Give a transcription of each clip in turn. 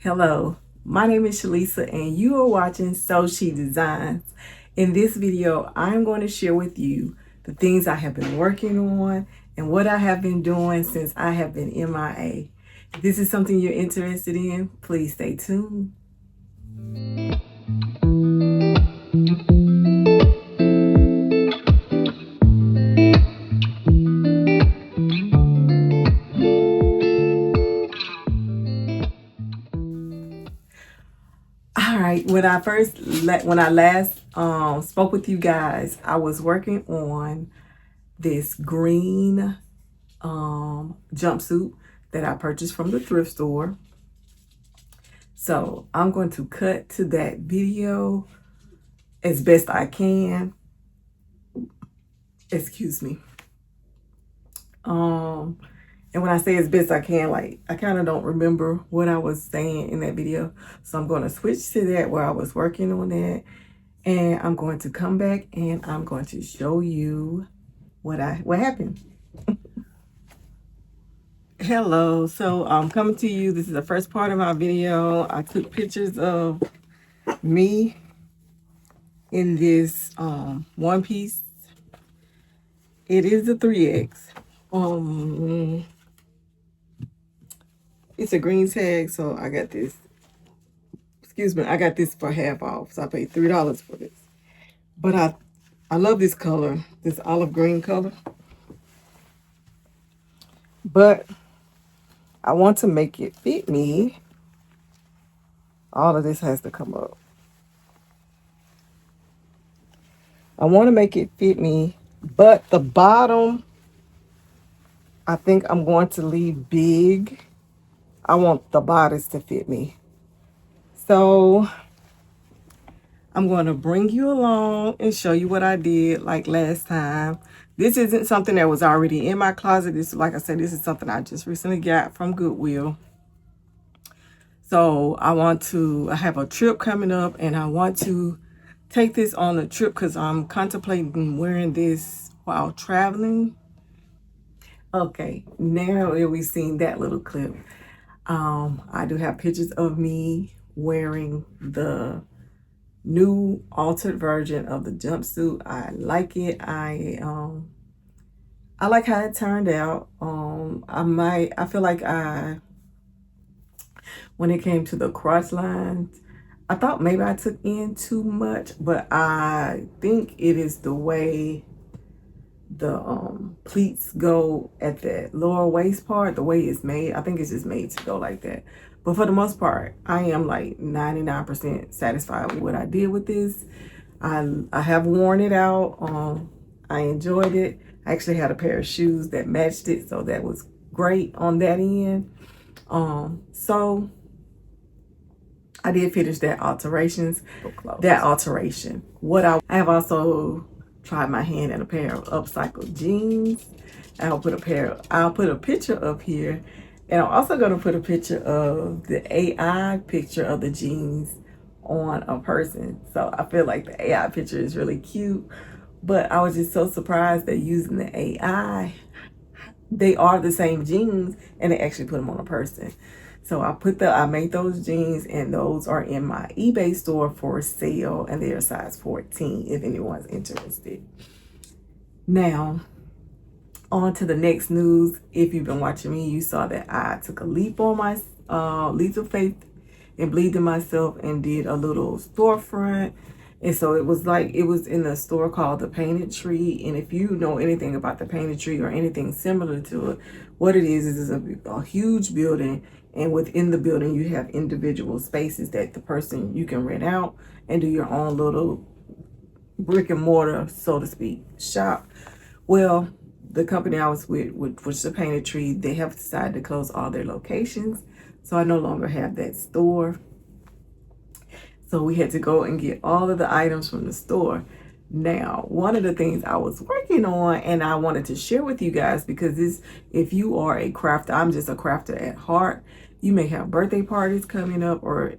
Hello, my name is Shalisa and you are watching Sew She Designs. In this video, I'm going to share with you the things I have been working on and what I have been doing since I have been MIA. If this is something you're interested in, please stay tuned. All right, when I last spoke with you guys, I was working on this green jumpsuit that I purchased from the thrift store. So I'm going to cut to that video as best I can. Excuse me. And when I say as best I can, like I kind of don't remember what I was saying in that video. So I'm going to switch to that where I was working on that. And I'm going to come back and I'm going to show you what happened. Hello, so I'm coming to you. This is the first part of my video. I took pictures of me in this one piece. It is a 3X. It's a green tag, so I got this. Excuse me, I got this for half off, so I paid $3 for this. But I love this color, this olive green color. But I want to make it fit me. All of this has to come up. I want to make it fit me, but the bottom, I think I'm going to leave big. I want the bodice to fit me. So I'm going to bring you along and show you what I did like last time. This isn't something that was already in my closet. This, like I said, this is something I just recently got from Goodwill. So I have a trip coming up and I want to take this on a trip because I'm contemplating wearing this while traveling. Okay, now that we've seen that little clip, I do have pictures of me wearing the new altered version of the jumpsuit. I like it. I like how it turned out. I feel like when it came to the cross lines, I thought maybe I took in too much, but I think it is the way the pleats go at the lower waist part, the way it's made. I think it's just made to go like that. But for the most part, I am like 99% satisfied with what I did with this. I have worn it out. I enjoyed it. I actually had a pair of shoes that matched it, so that was great on that end. So I did finish that alterations. That alteration. I have also tried my hand at a pair of upcycled jeans. I'll put a picture up here, and I'm also going to put a picture of the AI picture of the jeans on a person. So I feel like the AI picture is really cute, but I was just so surprised that using the AI, they are the same jeans and they actually put them on a person. So I made those jeans and those are in my eBay store for sale and they're size 14 if anyone's interested. Now, on to the next news. If you've been watching me, you saw that I took a leap on my leap of faith and believed in myself and did a little storefront. And so it was in a store called the Painted Tree. And if you know anything about the Painted Tree or anything similar to it, what it is a huge building. And within the building, you have individual spaces that you can rent out and do your own little brick and mortar, so to speak, shop. Well, the company I was with, which was the Painted Tree, they have decided to close all their locations. So I no longer have that store. So we had to go and get all of the items from the store. Now, one of the things I was working on and I wanted to share with you guys, because if you are a crafter, I'm just a crafter at heart. You may have birthday parties coming up or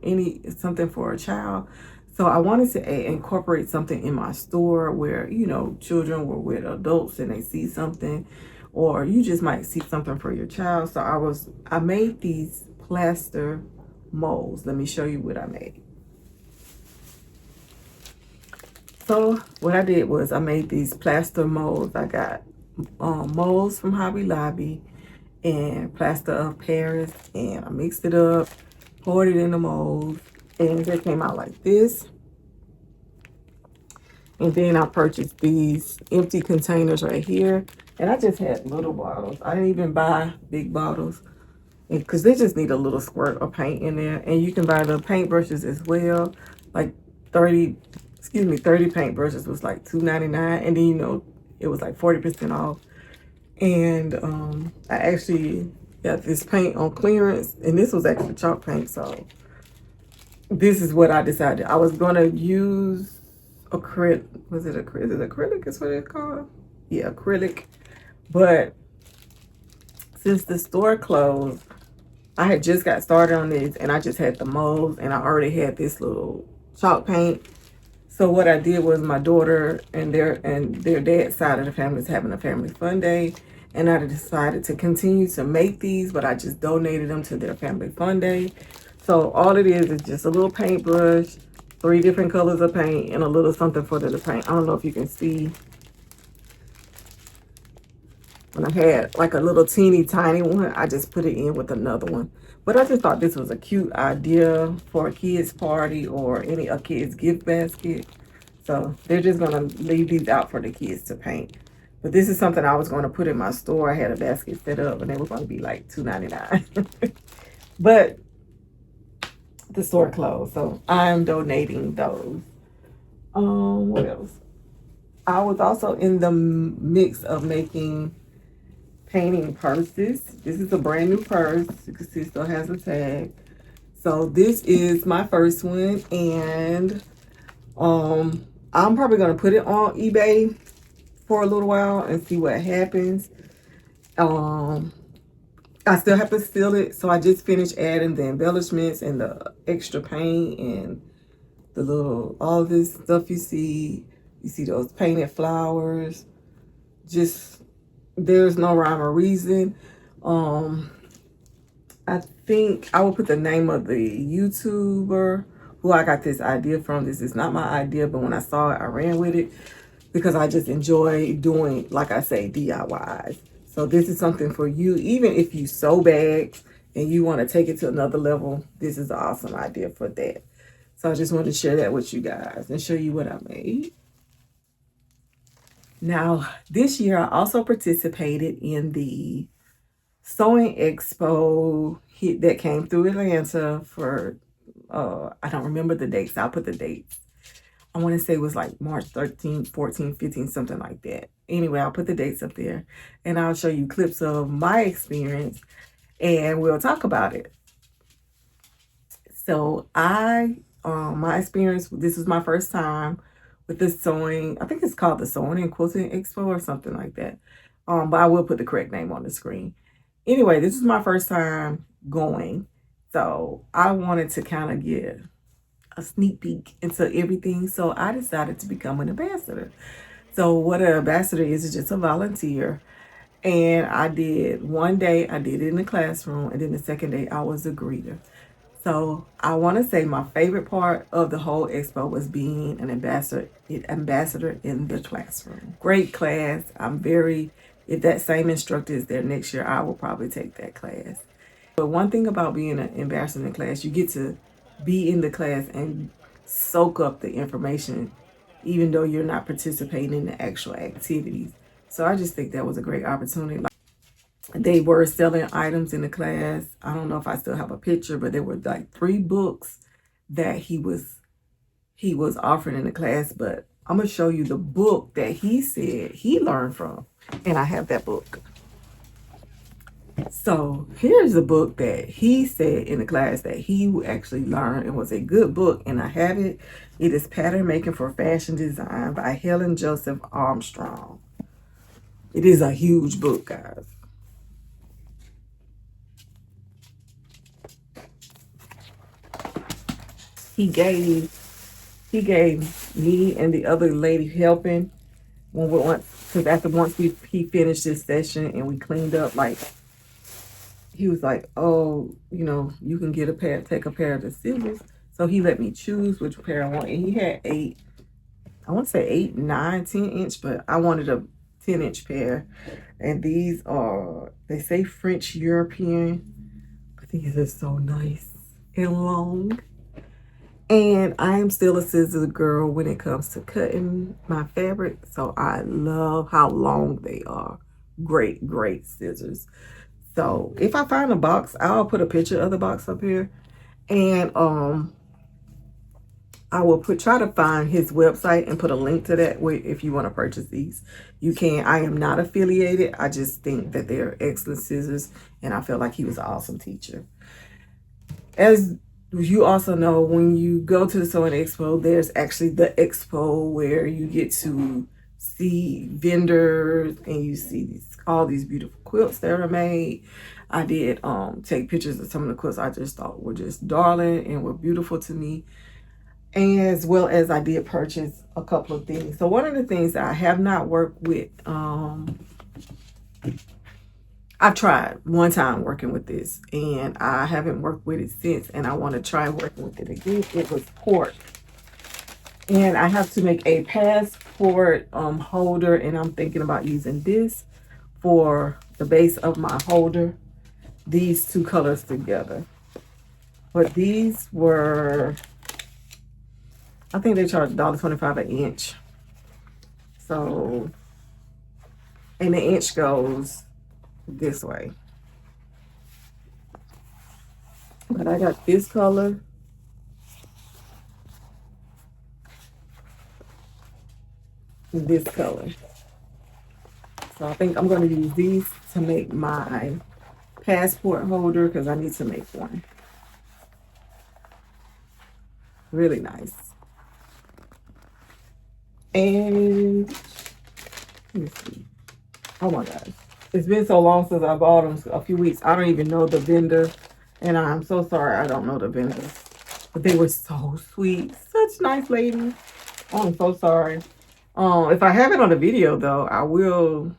something for a child. So I wanted to incorporate something in my store where, children were with adults and they see something, or you just might see something for your child. So I made these plaster molds. Let me show you what I made. So what I did was I made these plaster molds. I got molds from Hobby Lobby and plaster of Paris, and I mixed it up, poured it in the molds, and it came out like this. And then I purchased these empty containers right here, and I just had little bottles. I didn't even buy big bottles because they just need a little squirt of paint in there. And you can buy the paint brushes as well, like 30 paint brushes was like $2.99, and then, you know, it was like 40% off. And I actually got this paint on clearance, and this was actually chalk paint. So this is what I decided. I was gonna use acrylic. Was it acrylic? Is it acrylic? Is what it's called? Yeah, acrylic. But since the store closed, I had just got started on this, and I just had the molds, and I already had this little chalk paint. So what I did was, my daughter and their dad's side of the family is having a family fun day, and I decided to continue to make these, but I just donated them to their family fun day. So all it is just a little paintbrush, 3 different colors of paint, and a little something for them to paint. I don't know if you can see. When I had like a little teeny tiny one, I just put it in with another one. But I just thought this was a cute idea for a kid's party or a kid's gift basket. So they're just gonna leave these out for the kids to paint. But this is something I was gonna put in my store. I had a basket set up, and it was gonna be like $2.99. But the store closed, so I'm donating those. What else? I was also in the mix of making painting purses. This is a brand new purse. You can see it still has a tag. So this is my first one, and I'm probably gonna put it on eBay for a little while and see what happens. I still have to seal it, so I just finished adding the embellishments and the extra paint and the little, all this stuff you see. You see those painted flowers. Just, there's no rhyme or reason. I think I will put the name of the YouTuber who I got this idea from. This is not my idea, but when I saw it, I ran with it because I just enjoy doing, like I say, DIYs. So this is something for you. Even if you sew bags and you want to take it to another level, this is an awesome idea for that. So I just wanted to share that with you guys and show you what I made. Now, this year I also participated in the sewing expo that came through Atlanta for, I don't remember the dates. I'll put the dates. I want to say it was like March 13, 14, 15, something like that. Anyway, I'll put the dates up there, and I'll show you clips of my experience, and we'll talk about it. So my experience, this is my first time with this sewing. I think it's called the Sewing and Quilting Expo or something like that. But I will put the correct name on the screen. Anyway, this is my first time going. So I wanted to kind of get a sneak peek into everything. So I decided to become an ambassador. So what an ambassador is just a volunteer. And I did one day, I did it in the classroom, and then the second day I was a greeter. So I want to say my favorite part of the whole expo was being an ambassador in the classroom. Great class. If that same instructor is there next year, I will probably take that class. But one thing about being an ambassador in class, you get to be in the class and soak up the information, even though you're not participating in the actual activities. So I just think that was a great opportunity. They were selling items in the class. I don't know if I still have a picture, but there were like 3 books that he was offering in the class. But I'm going to show you the book that he said he learned from. And I have that book. So here's the book that he said in the class that he actually learned. It was a good book, and I have it. It is Pattern Making for Fashion Design by Helen Joseph Armstrong. It is a huge book, guys. He gave me and the other lady helping once he finished this session and we cleaned up, like, he was like, oh, you know, you can get a pair, take a pair of the scissors. So he let me choose which pair I want. And he had 8, I want to say 8, 9, 10-inch, but I wanted a 10-inch pair. And these are, they say French European, but these are so nice and long. And I am still a scissors girl when it comes to cutting my fabric. So I love how long they are. Great, great scissors. So if I find a box, I'll put a picture of the box up here. And I will try to find his website and put a link to that way if you want to purchase these. You can. I am not affiliated. I just think that they're excellent scissors. And I feel like he was an awesome teacher. As you also know, when you go to the Sewing Expo, there's actually the expo where you get to see vendors and you see all these beautiful quilts that are made. I did take pictures of some of the quilts I just thought were just darling and were beautiful to me. As well as I did purchase a couple of things. So one of the things that I have not worked with, I've tried one time working with this and I haven't worked with it since, and I want to try working with it again. It was pork. And I have to make a passport holder, and I'm thinking about using this for the base of my holder. These two colors together. But these were, I think they charged $1.25 an inch. So, and the inch goes this way. But I got this color. And this color. So I think I'm going to use these to make my passport holder because I need to make one. Really nice. And let me see. Oh my gosh. It's been so long since I bought them, a few weeks. I don't even know the vendor. And I'm so sorry I don't know the vendor. But they were so sweet. Such nice ladies. Oh, I'm so sorry. If I have it on the video though, I will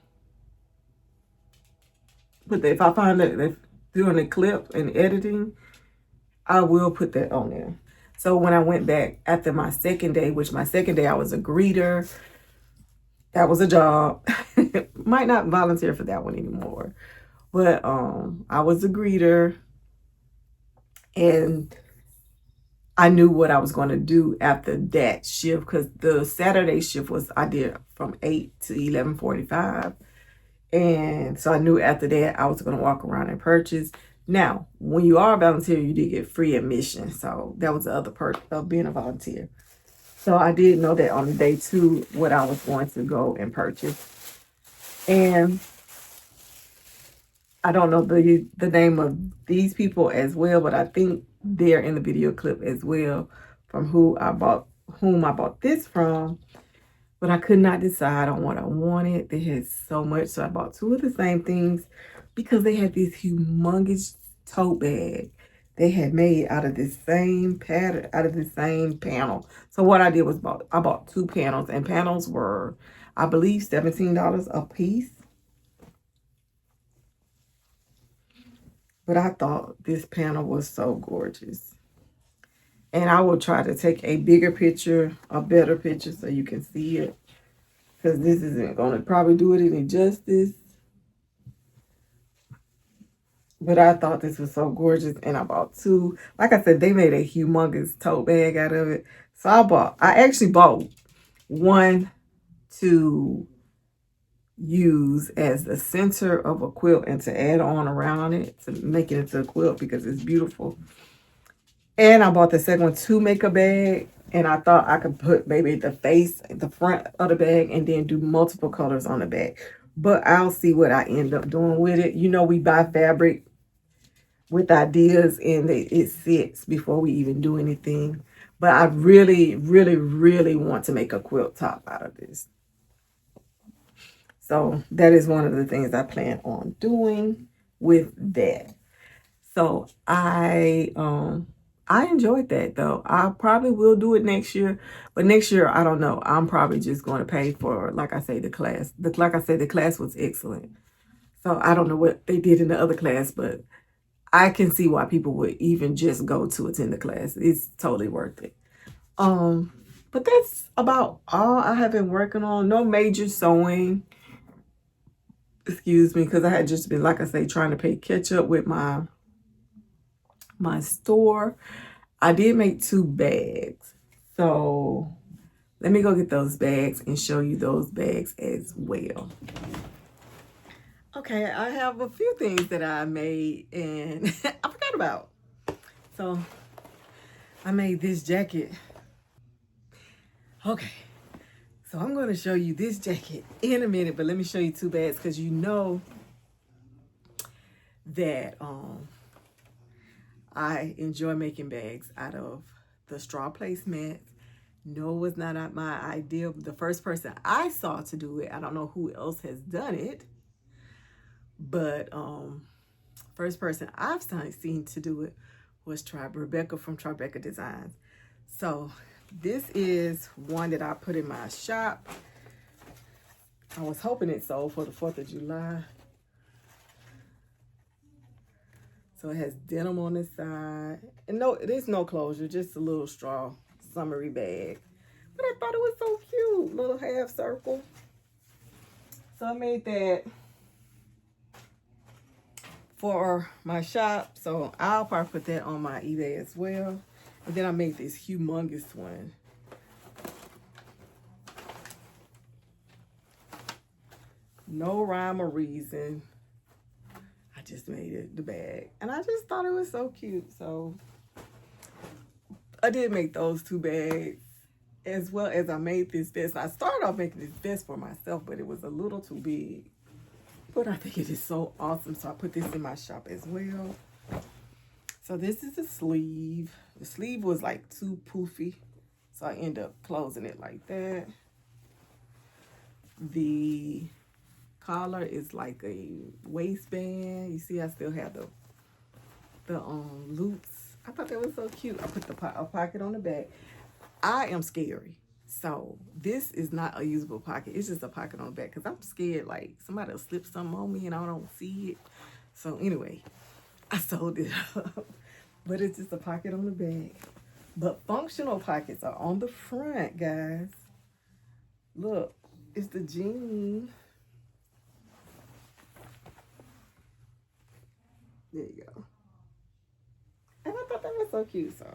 put that. If I find that doing the clip and editing, I will put that on there. So when I went back after my second day, which my second day I was a greeter. That was a job. Might not volunteer for that one anymore. But I was a greeter. And I knew what I was going to do after that shift, because the Saturday shift was, I did from 8 to 11:45. And so I knew after that I was going to walk around and purchase. Now, when you are a volunteer, you did get free admission. So that was the other perk of being a volunteer. So I did know that on day 2 what I was going to go and purchase. And I don't know the name of these people as well, but I think they're in the video clip as well from whom I bought this from. But I could not decide on what I wanted. They had so much, so I bought 2 of the same things because they had this humongous tote bag they had made out of this same pattern, out of the same panel. So what I did was I bought 2 panels, and panels were, I believe, $17 a piece. But I thought this panel was so gorgeous. And I will try to take a bigger picture, a better picture, so you can see it. Because this isn't going to probably do it any justice. But I thought this was so gorgeous. And I bought 2. Like I said, they made a humongous tote bag out of it. So I actually bought one to use as the center of a quilt and to add on around it to make it into a quilt because it's beautiful. And I bought the second one to make a bag, and I thought I could put maybe the face at the front of the bag and then do multiple colors on the back. But I'll see what I end up doing with it. You know, we buy fabric with ideas and it sits before we even do anything. But I really, really, really want to make a quilt top out of this. So that is one of the things I plan on doing with that. So I enjoyed that though. I probably will do it next year, but next year I don't know. I'm probably just going to pay for, like I say, the class. Like I said, the class was excellent. So I don't know what they did in the other class, but I can see why people would even just go to attend the class. It's totally worth it. But that's about all I have been working on. No major sewing. Excuse me, because I had just been, like I say, trying to play catch up with my store. I did make 2 bags. So let me go get those bags and show you those bags as well. Okay, I have a few things that I made and I forgot about. So I made this jacket. Okay, so I'm going to show you this jacket in a minute, but let me show you 2 bags because you know that I enjoy making bags out of the straw placemats. No, it was not my idea. The first person I saw to do it, I don't know who else has done it, but first person I've seen to do it was Rebecca from Tribeca Designs. So this is one that I put in my shop. I was hoping it sold for the 4th of July. So it has denim on the side. And no, there's no closure, just a little straw summery bag. But I thought it was so cute, little half circle. So I made that for my shop. So I'll probably put that on my eBay as well. And then I made this humongous one. No rhyme or reason. I just made it the bag. And I just thought it was so cute. So I did make those 2 bags, as well as I made this vest. I started off making this vest for myself, but it was a little too big. But I think it is so awesome. So I put this in my shop as well. So this is the sleeve. The sleeve was like too poofy, so I end up closing it like that. The collar is like a waistband. You see, I still have the loops. I thought that was so cute. I put a pocket on the back. I am scary, so this is not a usable pocket. It's just a pocket on the back because I'm scared like somebody will slip something on me and I don't see it. So anyway, I sold it up. But it's just a pocket on the back. But functional pockets are on the front, guys. Look, it's the jean. There you go. And I thought that was so cute, so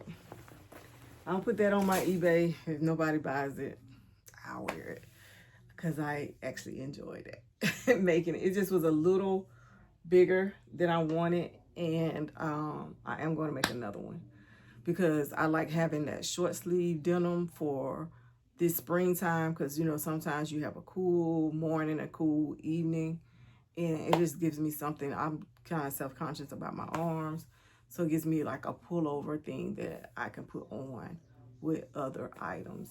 I'll put that on my eBay. If nobody buys it, I'll wear it because I actually enjoyed it. Making it. It just was a little bigger than I wanted, and I am going to make another one because I like having that short sleeve denim for this springtime because, you know, sometimes you have a cool morning, a cool evening, and it just gives me something. I'm kind of self-conscious about my arms, so it gives me like a pullover thing that I can put on with other items.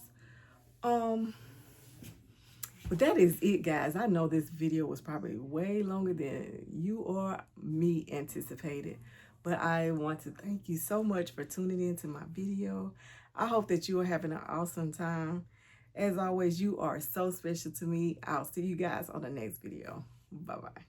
But that is it, guys. I know this video was probably way longer than you or me anticipated, but I want to thank you so much for tuning into my video. I hope that you are having an awesome time. As always, you are so special to me. I'll see you guys on the next video. Bye-bye.